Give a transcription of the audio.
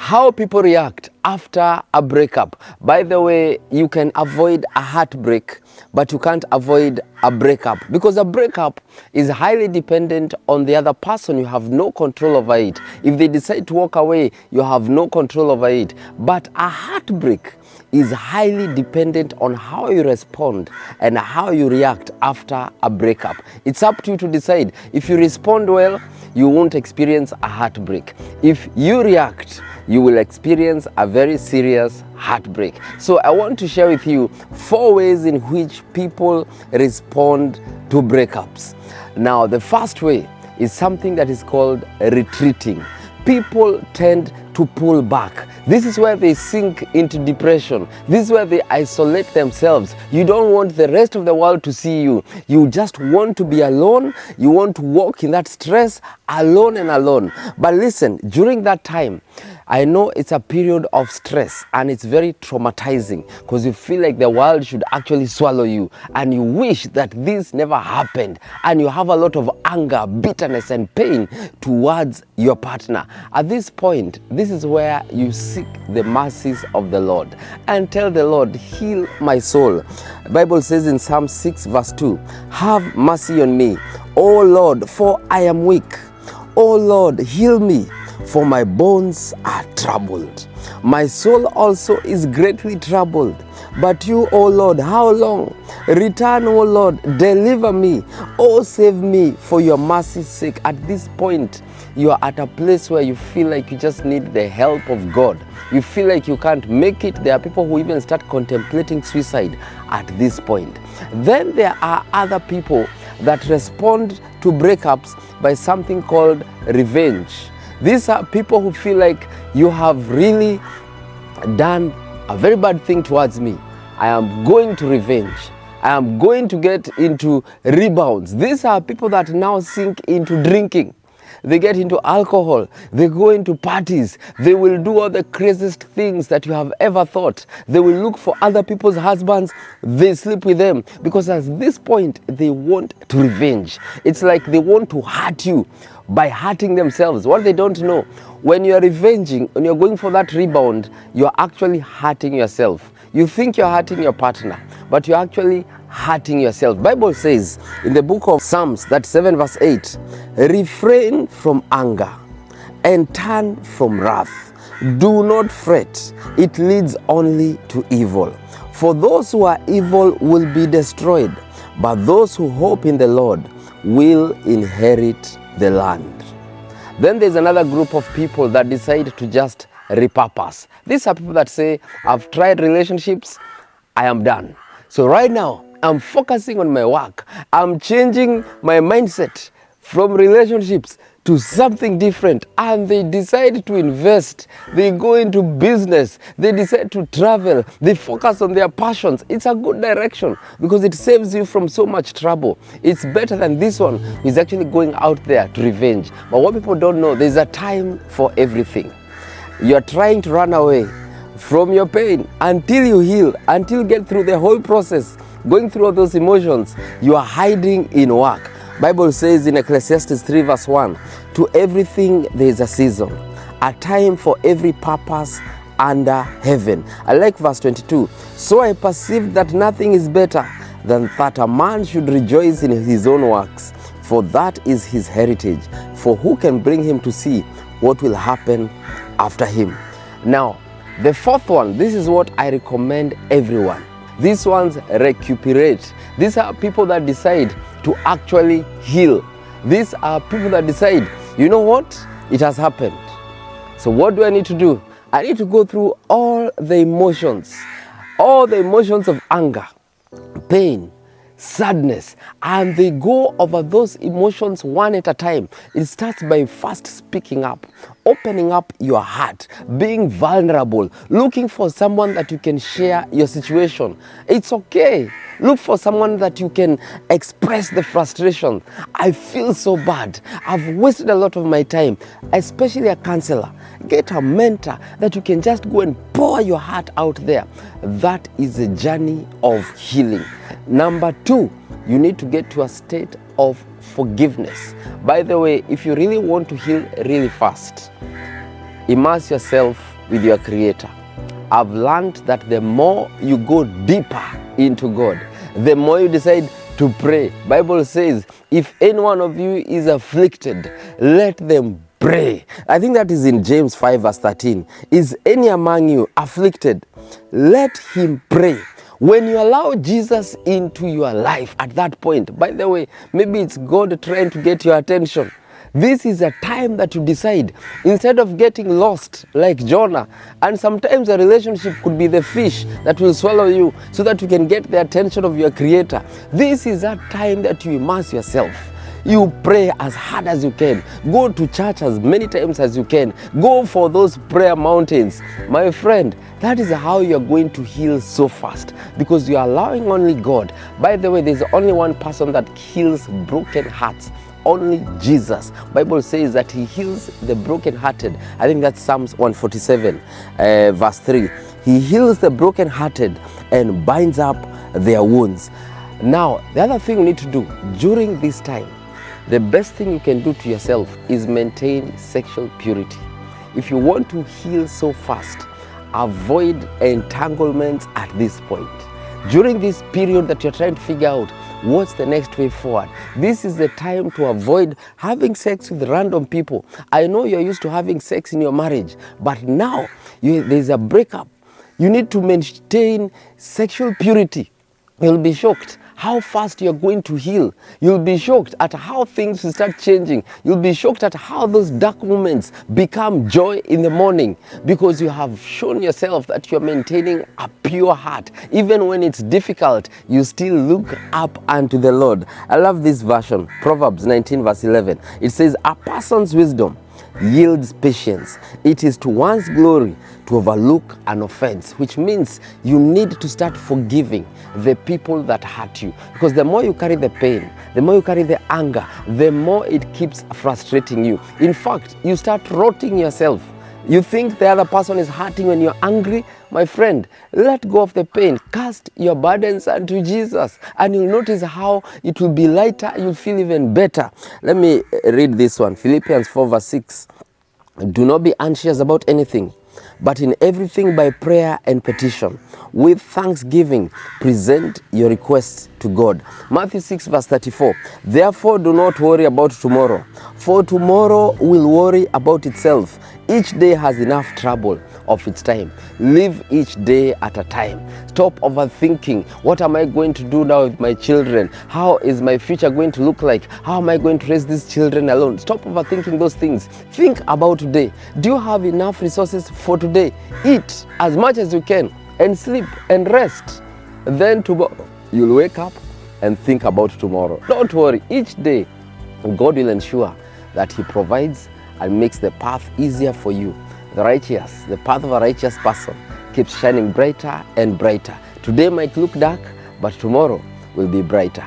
How people react after a breakup. By the way, you can avoid a heartbreak, but you can't avoid a breakup, because a breakup is highly dependent on the other person. You have no control over it. If they decide to walk away, you have no control over it. But a heartbreak is highly dependent on how you respond and how you react after a breakup. It's up to you to decide. If you respond well, you won't experience a heartbreak. If you react, you will experience a very serious heartbreak. So I want to share with you 4 ways in which people respond to breakups. Now, the first way is something that is called retreating. People tend to pull back. This is where they sink into depression. This is where they isolate themselves. You don't want the rest of the world to see you. You just want to be alone. You want to walk in that stress alone and alone. But listen, during that time, I know it's a period of stress and it's very traumatizing, because you feel like the world should actually swallow you and you wish that this never happened, and you have a lot of anger, bitterness and pain towards your partner. At this point, this is where you seek the mercies of the Lord and tell the Lord, heal my soul. The Bible says in Psalm 6 verse 2, have mercy on me, O Lord, for I am weak. O Lord, heal me, for my bones are troubled. My soul also is greatly troubled. But you, O Lord, how long? Return, O Lord, deliver me. Oh, save me for your mercy's sake. At this point, you are at a place where you feel like you just need the help of God. You feel like you can't make it. There are people who even start contemplating suicide at this point. Then there are other people that respond to breakups by something called revenge. These are people who feel like you have really done a very bad thing towards me. I am going to revenge. I am going to get into rebounds. These are people that now sink into drinking. They get into alcohol. They go into parties. They will do all the craziest things that you have ever thought. They will look for other people's husbands. They sleep with them, because at this point, they want to revenge. It's like they want to hurt you by hurting themselves. What they don't know, when you're revenging, when you're going for that rebound, you're actually hurting yourself. You think you're hurting your partner, but you're actually hurting yourself. Bible says in the book of Psalms, that 7 verse 8, refrain from anger and turn from wrath. Do not fret, it leads only to evil. For those who are evil will be destroyed, but those who hope in the Lord will inherit the land. Then there's another group of people that decide to just repurpose. These are people that say, I've tried relationships, I am done. So right now, I'm focusing on my work. I'm changing my mindset from relationships to something different, and they decide to invest. They go into business. They decide to travel. They focus on their passions. It's a good direction because it saves you from so much trouble. It's better than this one who is actually going out there to revenge. But what people don't know, there's a time for everything. You're trying to run away from your pain until you heal, until you get through the whole process. Going through all those emotions, you are hiding in work. Bible says in Ecclesiastes 3 verse 1, to everything there is a season, a time for every purpose under heaven. I like verse 22. So I perceived that nothing is better than that a man should rejoice in his own works, for that is his heritage. For who can bring him to see what will happen after him? Now, the fourth one, this is what I recommend everyone. These ones recuperate. These are people that decide to actually heal. These are people that decide, you know what? It has happened. So what do I need to do? I need to go through all the emotions of anger, pain, sadness, and they go over those emotions one at a time. It starts by first speaking up, opening up your heart, being vulnerable, looking for someone that you can share your situation. It's okay. Look for someone that you can express the frustration. I feel so bad. I've wasted a lot of my time, especially a counselor. Get a mentor that you can just go and pour your heart out there. That is a journey of healing. Number 2, you need to get to a state of forgiveness. By the way, if you really want to heal really fast, immerse yourself with your Creator. I've learned that the more you go deeper into God, the more you decide to pray. Bible says, if any one of you is afflicted, let them pray. I think that is in James 5 verse 13. Is any among you afflicted? Let him pray. When you allow Jesus into your life at that point, by the way, maybe it's God trying to get your attention. This is a time that you decide, instead of getting lost like Jonah, and sometimes a relationship could be the fish that will swallow you so that you can get the attention of your Creator. This is a time that you immerse yourself. You pray as hard as you can. Go to church as many times as you can. Go for those prayer mountains. My friend, that is how you are going to heal so fast, because you are allowing only God. By the way, there's only one person that heals broken hearts. Only Jesus. Bible says that he heals the brokenhearted. I think that's Psalms 147 verse 3. He heals the brokenhearted and binds up their wounds. Now, the other thing you need to do during this time, the best thing you can do to yourself is maintain sexual purity. If you want to heal so fast, avoid entanglements at this point. During this period that you're trying to figure out what's the next way forward, this is the time to avoid having sex with random people. I know you're used to having sex in your marriage, but now there's a breakup. You need to maintain sexual purity. You'll be shocked how fast you're going to heal. You'll be shocked at how things will start changing. You'll be shocked at how those dark moments become joy in the morning, because you have shown yourself that you're maintaining a pure heart. Even when it's difficult, you still look up unto the Lord. I love this version, Proverbs 19 verse 11. It says, a person's wisdom yields patience. It is to one's glory to overlook an offense, which means you need to start forgiving the people that hurt you, because the more you carry the pain, the more you carry the anger, the more it keeps frustrating you. In fact, you start rotting yourself. You think the other person is hurting when you're angry. My friend, let go of the pain. Cast your burdens unto Jesus, and you'll notice how it will be lighter. You'll feel even better. Let me read this one. Philippians 4 verse 6. Do not be anxious about anything, but in everything by prayer and petition, with thanksgiving, present your requests to God. Matthew 6 verse 34. Therefore do not worry about tomorrow, for tomorrow will worry about itself. Each day has enough trouble of its time. Live each day at a time. Stop overthinking. What am I going to do now with my children? How is my future going to look like? How am I going to raise these children alone? Stop overthinking those things. Think about today. Do you have enough resources for today? Eat as much as you can and sleep and rest. Then tomorrow you'll wake up and think about tomorrow. Don't worry. Each day God will ensure that He provides and makes the path easier for you. The path of a righteous person keeps shining brighter and brighter. Today might look dark, but tomorrow will be brighter.